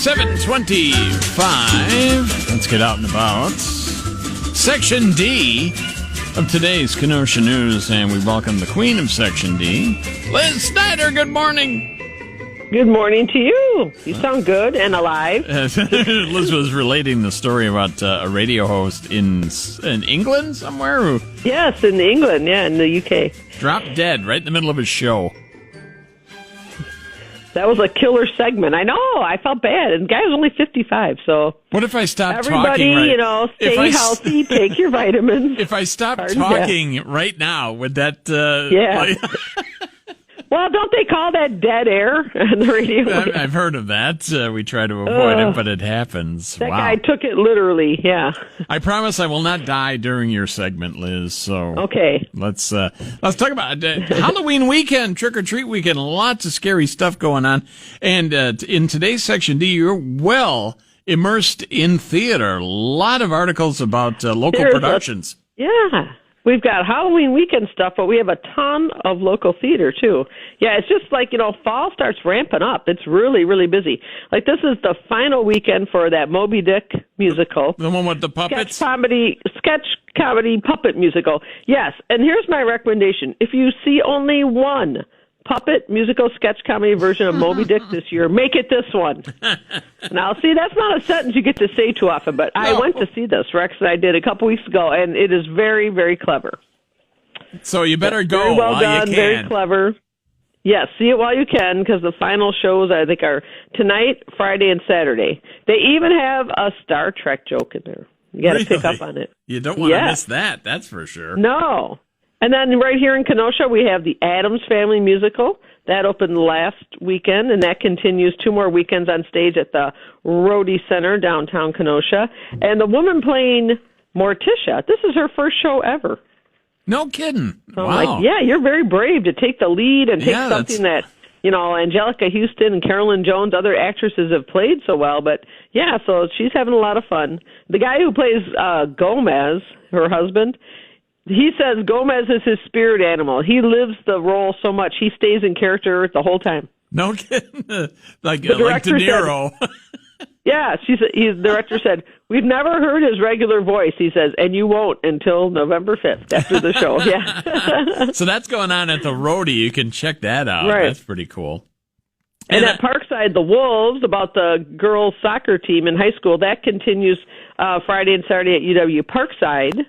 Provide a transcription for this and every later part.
7:25. Let's get out and about. Section D of today's Kenosha News, and we welcome the queen of Section D, Liz Snyder. Good morning. Good morning to you. You sound good and alive. Liz was relating the story about a radio host in England somewhere who... Yes, in England, in the UK. Dropped dead right in the middle of his show. That was a killer segment. I know. I felt bad. And the guy was only 55, so... What if I stopped talking right... Everybody, stay healthy, take your vitamins. If I stopped talking right now, would that... Yeah. Well, don't they call that dead air on the radio? I've heard of that. We try to avoid it, but it happens. That guy took it literally, yeah. I promise I will not die during your segment, Liz. So okay, let's talk about Halloween weekend, trick or treat weekend. Lots of scary stuff going on, and in today's Section D, you're well immersed in theater. A lot of articles about local productions. Yeah. We've got Halloween weekend stuff, but we have a ton of local theater, too. Yeah, it's just like, fall starts ramping up. It's really, really busy. Like, this is the final weekend for that Moby Dick musical. The one with the puppets? Sketch comedy puppet musical. Yes, and here's my recommendation. If you see only one puppet musical sketch comedy version of Moby Dick this year, make it this one. Now, see, that's not a sentence you get to say too often, but no. I went to see this, Rex, and I did a couple weeks ago, and it is very, very clever. So you better go very well while done, you can. Very clever. Yes, see it while you can, because the final shows, I think, are tonight, Friday, and Saturday. They even have a Star Trek joke in there. You got to pick up on it. You don't want to miss that, that's for sure. No. And then right here in Kenosha, we have the Addams Family Musical. That opened last weekend, and that continues 2 more weekends on stage at the Rhodey Center, downtown Kenosha. And the woman playing Morticia, this is her first show ever. No kidding. So wow. I'm like, yeah, you're very brave to take the lead and take something that, Angelica Houston and Carolyn Jones, other actresses have played so well. But, yeah, so she's having a lot of fun. The guy who plays Gomez, her husband, he says Gomez is his spirit animal. He lives the role so much. He stays in character the whole time. No kidding. like De Niro. Yeah, the director said, we've never heard his regular voice, he says, and you won't until November 5th after the show. Yeah. So that's going on at the Rhodey. You can check that out. Right. That's pretty cool. And at Parkside, the Wolves, about the girls' soccer team in high school, that continues Friday and Saturday at UW Parkside.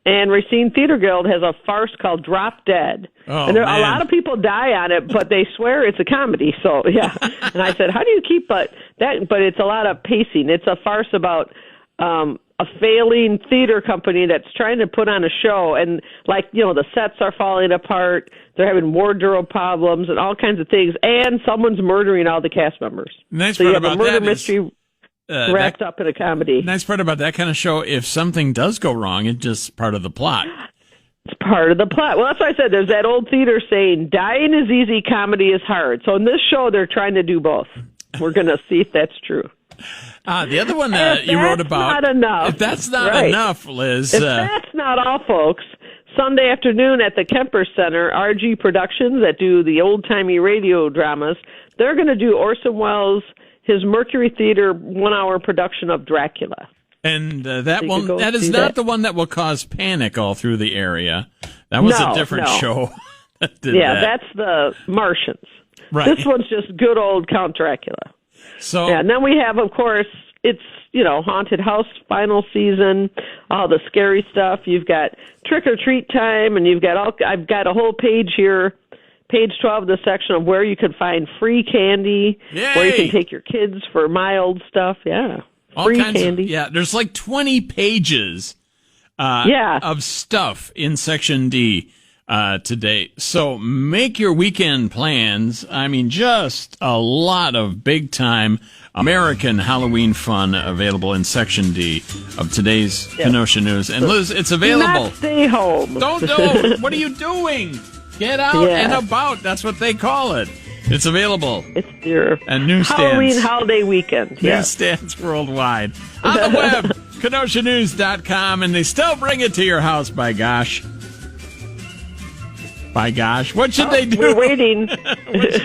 And Racine Theater Guild has a farce called Drop Dead. Oh, and a lot of people die on it, but they swear it's a comedy. So, yeah. And I said, how do you keep that? But it's a lot of pacing. It's a farce about a failing theater company that's trying to put on a show. And, the sets are falling apart. They're having wardrobe problems and all kinds of things. And someone's murdering all the cast members. Nice so part you have about a murder that mystery wrapped up in a comedy. Nice part about that kind of show, if something does go wrong, it's just part of the plot. It's part of the plot. Well, that's why I said there's that old theater saying, dying is easy, comedy is hard. So in this show, they're trying to do both. We're going to see if that's true. The other one that you wrote about. Not enough. If that's not enough, Liz. If that's not all, folks, Sunday afternoon at the Kemper Center, RG Productions that do the old-timey radio dramas, they're going to do Orson Welles' his Mercury Theater 1-hour production of Dracula. And that is not the one that will cause panic all through the area. That was a different show. That's the Martians. Right. This one's just good old Count Dracula. So, and then we have, of course, it's, Haunted House final season, all the scary stuff. You've got Trick or Treat time, and I've got a whole page here. Page 12 of the section of where you can find free candy, where you can take your kids for mild stuff. Yeah. Free candy. There's like 20 pages of stuff in Section D today. So make your weekend plans. I mean, just a lot of big-time American Halloween fun available in Section D of today's Kenosha News. And Liz, it's available. Do not stay home. Don't. What are you doing? Get out and about. That's what they call it. It's available. It's your newsstands. Halloween holiday weekend. Newsstands worldwide. On the web, KenoshaNews.com, and they still bring it to your house, by gosh. By gosh, what should they do? We're waiting.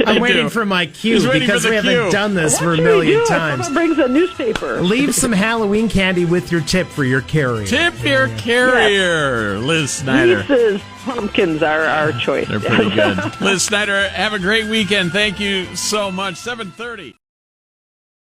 I'm waiting for my cue because we haven't done this for a million times. Someone brings a newspaper. Leave some Halloween candy with your tip for your carrier. Tip your carrier, yes. Liz Snyder. Reese's pumpkins are our choice. They're pretty good. Liz Snyder, have a great weekend. Thank you so much. 7:30.